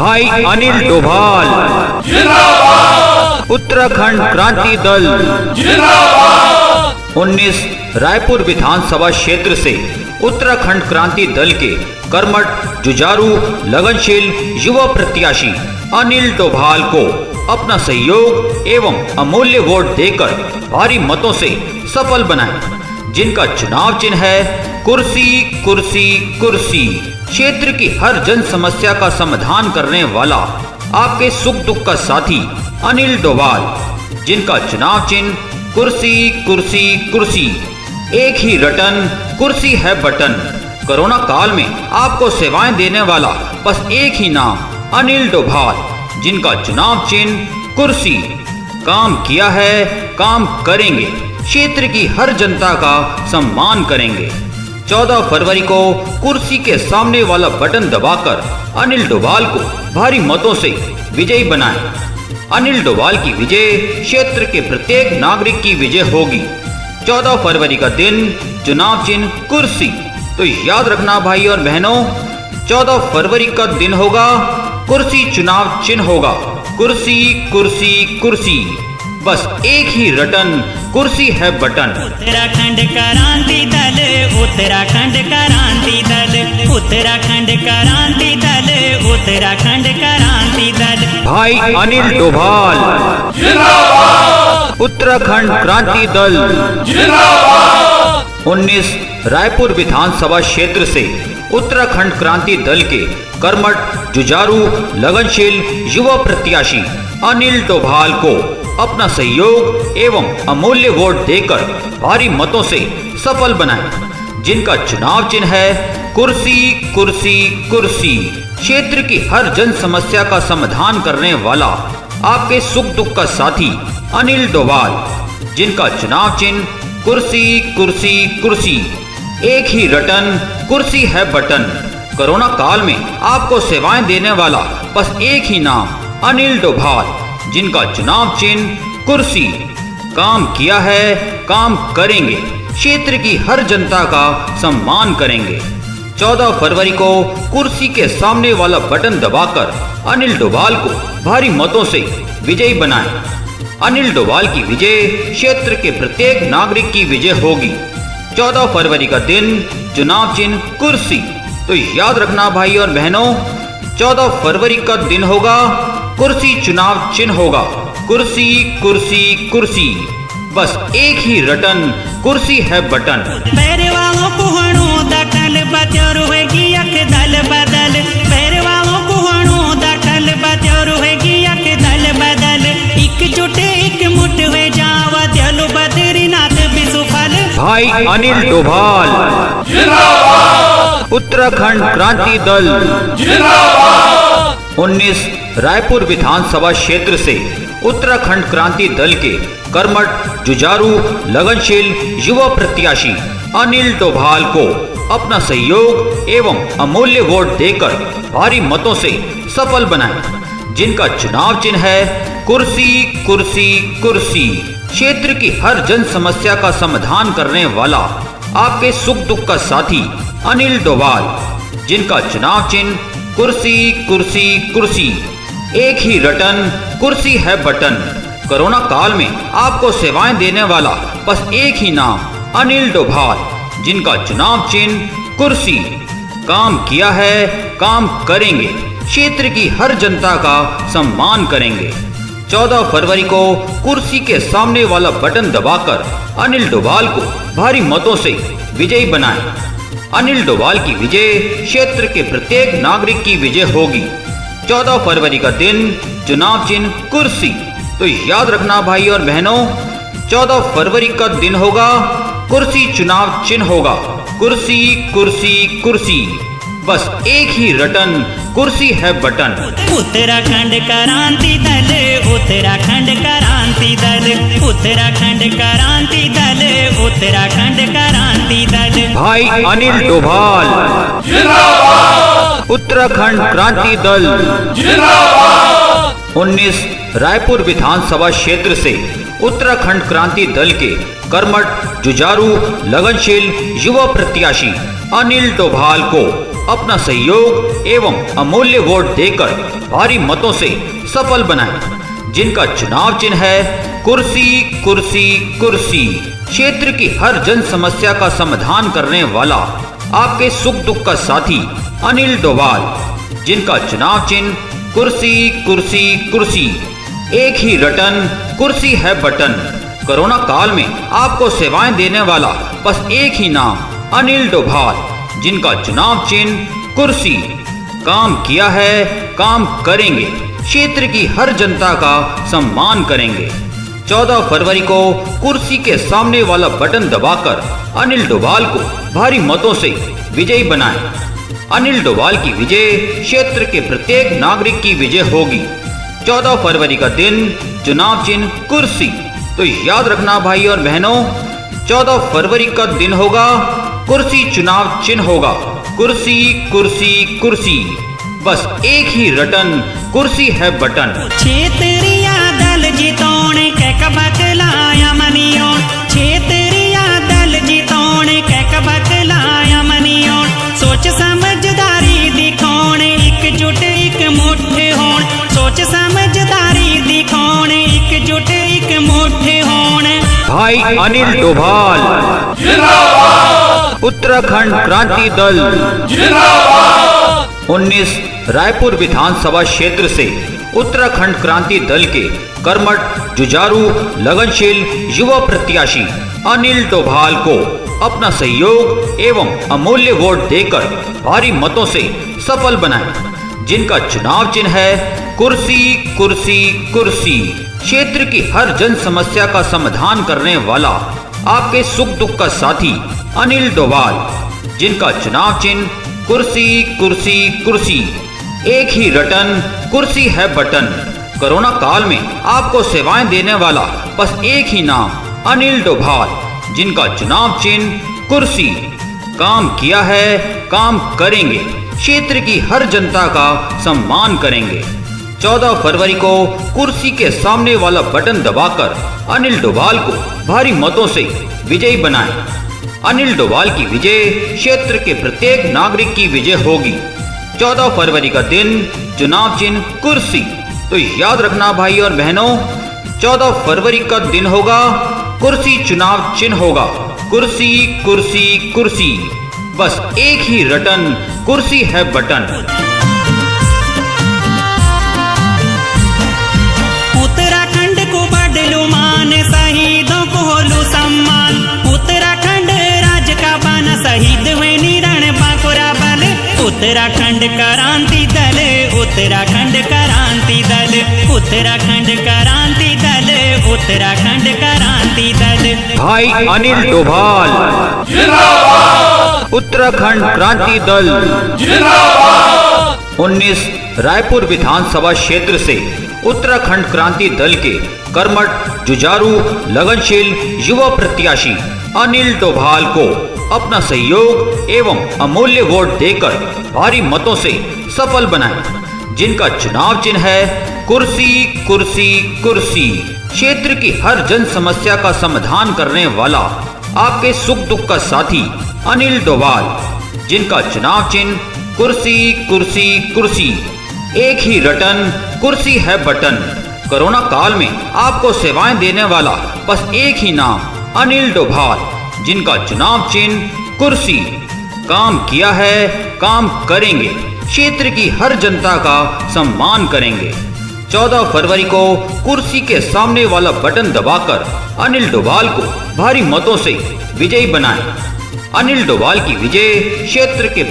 भाई अनिल डोभाल जिंदाबाद। उत्तराखंड क्रांति दल जिंदाबाद। 19 रायपुर विधानसभा क्षेत्र से उत्तराखंड क्रांति दल के कर्मठ, जुझारू, लगनशील युवा प्रत्याशी अनिल डोभाल को अपना सहयोग एवं अमूल्य वोट देकर भारी मतों से सफल बनाएं, जिनका चुनाव चिन्ह है कुर्सी कुर्सी कुर्सी। क्षेत्र की हर जन समस्या का समाधान करने वाला आपके सुख दुख का साथी अनिल डोभाल, जिनका चुनाव चिन्ह कुर्सी कुर्सी कुर्सी। एक ही रटन, कुर्सी है बटन। कोरोना काल में आपको सेवाएं देने वाला बस एक ही नाम अनिल डोभाल, जिनका चुनाव चिन्ह कुर्सी। काम किया है, काम करेंगे, क्षेत्र की हर जनता का सम्मान करेंगे। 14 फरवरी को कुर्सी के सामने वाला बटन दबाकर अनिल डोभाल को भारी मतों से विजयी बनाएं। अनिल डोभाल की विजय क्षेत्र के प्रत्येक नागरिक की विजय होगी। 14 फरवरी का दिन, चुनाव चिन्ह कुर्सी। तो याद रखना भाई और बहनों, 14 फरवरी का दिन होगा, कुर्सी चुनाव चिन्ह होगा। कुर्सी कुर्सी कुर्सी, बस एक ही रटन, कुर्सी है बटन। उत्तराखंड क्रांति दल, उत्तराखंड क्रांति दल, उत्तराखंड क्रांति दल, उत्तराखंड क्रांति दल। भाई अनिल डोभाल जिंदाबाद। उत्तराखंड क्रांति दल जिंदाबाद। 19 रायपुर विधानसभा क्षेत्र से उत्तराखंड क्रांति दल के कर्मठ, जुझारू, लगनशील युवा प्रत्याशी अनिल डोभाल को अपना सहयोग एवं अमूल्य वोट देकर भारी मतों से सफल बनाएं, जिनका चुनाव चिन्ह है कुर्सी कुर्सी कुर्सी। क्षेत्र की हर जन समस्या का समाधान करने वाला आपके सुख दुख का साथी अनिल डोभाल, जिनका चुनाव चिन्ह कुर्सी कुर्सी कुर्सी। एक ही रटन, कुर्सी है बटन। कोरोना काल में आपको सेवाएं देने वाला बस एक ही नाम अनिल डोभाल, जिनका चुनाव चिन्ह कुर्सी। काम किया है, काम करेंगे, क्षेत्र की हर जनता का सम्मान करेंगे। 14 फरवरी को कुर्सी के सामने वाला बटन दबाकर अनिल डोभाल को भारी मतों से विजयी बनाएं। अनिल डोभाल की विजय क्षेत्र के प्रत्येक नागरिक की विजय होगी। 14 फरवरी का दिन, चुनाव चिन्ह कुर्सी। तो याद रखना भाई और बहनों, 14 फरवरी का दिन होगा, कुर्सी चुनाव चिन्ह होगा। कुर्सी कुर्सी कुर्सी, बस एक ही रटन, कुर्सी है बटन। भैरवाओं कुहणों दखल बचर होगी अख दल बदल, भैरवाओं कुहणों दखल बचर होगी अख दल बदल। एकजुट एक मुठ हो जावा चलो बद्रीनाथ विसुफल। भाई अनिल डोभाल जिंदाबाद। उत्तराखंड क्रांति दल जिंदाबाद। 19 रायपुर विधानसभा क्षेत्र से उत्तराखंड क्रांति दल के कर्मठ, जुझारू, लगनशील युवा प्रत्याशी अनिल डोभाल को अपना सहयोग एवं अमूल्य वोट देकर भारी मतों से सफल बनाएं, जिनका चुनाव चिन्ह है कुर्सी कुर्सी कुर्सी। क्षेत्र की हर जन समस्या का समाधान करने वाला आपके सुख दुख का साथी अनिल डोभाल, जिनका चुनाव चिन्ह कुर्सी कुर्सी कुर्सी। एक ही रटन, कुर्सी है बटन। कोरोना काल में आपको सेवाएं देने वाला बस एक ही नाम अनिल डोभाल, जिनका चुनाव चिन्ह कुर्सी। काम किया है, काम करेंगे, क्षेत्र की हर जनता का सम्मान करेंगे। 14 फरवरी को कुर्सी के सामने वाला बटन दबाकर अनिल डोभाल को भारी मतों से विजयी बनाएं। अनिल डोभाल की विजय क्षेत्र के प्रत्येक नागरिक की विजय होगी। 14 फरवरी का दिन, चुनाव चिन्ह कुर्सी। तो याद रखना भाई और बहनों, 14 फरवरी का दिन होगा, कुर्सी चुनाव चिन्ह होगा। कुर्सी कुर्सी कुर्सी, बस एक ही रटन, कुर्सी है बटन। उत्तराखंड क्रांति दल, उत्तराखंड क्रांति दल, उत्तराखंड क्रांति दल, उत्तराखंड क्रांति दल। भाई अनिल डोभाल जिंदाबाद। उत्तराखंड क्रांति दल जिंदाबाद। 19 रायपुर विधानसभा क्षेत्र से उत्तराखंड क्रांति दल के कर्मठ, जुझारू, लगनशील युवा प्रत्याशी अनिल डोभाल को अपना सहयोग एवं अमूल्य वोट देकर भारी मतों से सफल बनाएं, जिनका चुनाव चिन्ह है कुर्सी कुर्सी कुर्सी। क्षेत्र की हर जन समस्या का समाधान करने वाला आपके सुख दुख का साथी अनिल डोभाल, जिनका चुनाव चिन्ह कुर्सी कुर्सी कुर्सी। एक ही रटन, कुर्सी है बटन। कोरोना काल में आपको सेवाएं देने वाला बस एक ही नाम, अनिल डोभाल, जिनका चुनाव चिन्ह कुर्सी। काम किया है, काम करेंगे, क्षेत्र की हर जनता का सम्मान करेंगे। 14 फरवरी को कुर्सी के सामने वाला बटन दबाकर अनिल डोभाल को भारी मतों से विजयी बनाएं। अनिल डोभाल की विजय क्षेत्र के प्रत्येक नागरिक की विजय होगी। 14 फरवरी का दिन, चुनाव चिन्ह कुर्सी। तो याद रखना भाई और बहनों, 14 फरवरी का दिन होगा, कुर्सी चुनाव चिन्ह होगा। कुर्सी कुर्सी कुर्सी, बस एक ही रटन, कुर्सी है बटन। क्षेत्रीय दल जितौने के कबकलाया मनियोन, क्षेत्रीय दल जितौने के कबकलाया मनियोन। सोच समझदारी दिखाने, एकजुट एक मुट्ठे होण। सोच समझदारी दिखाने, एकजुट एक मुट्ठे होण। भाई अनिल डोभाल जिंदाबाद। उत्तराखंड क्रांति दल जिंदाबाद। 19 रायपुर विधानसभा क्षेत्र से उत्तराखंड क्रांति दल के कर्मठ, जुझारू, लगनशील युवा प्रत्याशी अनिल डोभाल को अपना सहयोग एवं अमूल्य वोट देकर भारी मतों से सफल बनाएं, जिनका चुनाव चिन्ह है कुर्सी कुर्सी कुर्सी। क्षेत्र की हर जन समस्या का समाधान करने वाला आपके सुख दुख का साथी अनिल डोभाल, जिनका चुनाव चिन्ह कुर्सी कुर्सी कुर्सी। एक ही रटन, कुर्सी है बटन। कोरोना काल में आपको सेवाएं देने वाला बस एक ही नाम, अनिल डोभाल, जिनका चुनाव चिन्ह कुर्सी। काम किया है, काम करेंगे, क्षेत्र की हर जनता का सम्मान करेंगे। 14 फरवरी को कुर्सी के सामने वाला बटन दबाकर अनिल डोभाल को भारी मतों से विजयी बनाएं। अनिल डोभाल की विजय क्षेत्र के प्रत्येक नागरिक की विजय होगी। 14 फरवरी का दिन, चुनाव चिन्ह कुर्सी। तो याद रखना भाई और बहनों, 14 फरवरी का दिन होगा, कुर्सी चुनाव चिन्ह होगा। कुर्सी कुर्सी कुर्सी, बस एक ही रटन, कुर्सी है बटन। उत्तराखंड को बदलू मान, शहीदों को होलू सम्मान। उत्तराखंड राज्य का बना, शहीद हुए निरण बांकुरा बल। उत्तराखंड क्रांति दल, उत्तराखंड क्रांति दल, उत्तराखंड क्रांति दल, उत्तराखंड क्रांति दल। भाई अनिल डोभाल जिंदाबाद। उत्तराखंड क्रांति दल जिंदाबाद। 19 रायपुर विधानसभा क्षेत्र से उत्तराखंड क्रांति दल के कर्मठ, जुझारू, लगनशील युवा प्रत्याशी अनिल डोभाल को अपना सहयोग एवं अमूल्य वोट देकर भारी मतों से सफल बनाएं, जिनका चुनाव चिन्ह है कुर्सी कुर्सी कुर्सी। क्षेत्र की हर जन समस्या का समाधान करने वाला आपके सुख दुख का साथी अनिल डोभाल, जिनका चुनाव चिन्ह कुर्सी कुर्सी कुर्सी। एक ही रटन, कुर्सी है बटन। कोरोना काल में आपको सेवाएं देने वाला बस एक ही नाम, अनिल डोभाल, जिनका चुनाव चिन्ह कुर्सी। काम किया है, काम करेंगे, क्षेत्र की हर जनता का सम्मान करेंगे। 14 फरवरी को कुर्सी के सामने वाला बटन दबाकर अनिल डोभाल को भारी मतों से विजयी बनाएं। अनिल डोभाल की विजय क्षेत्र के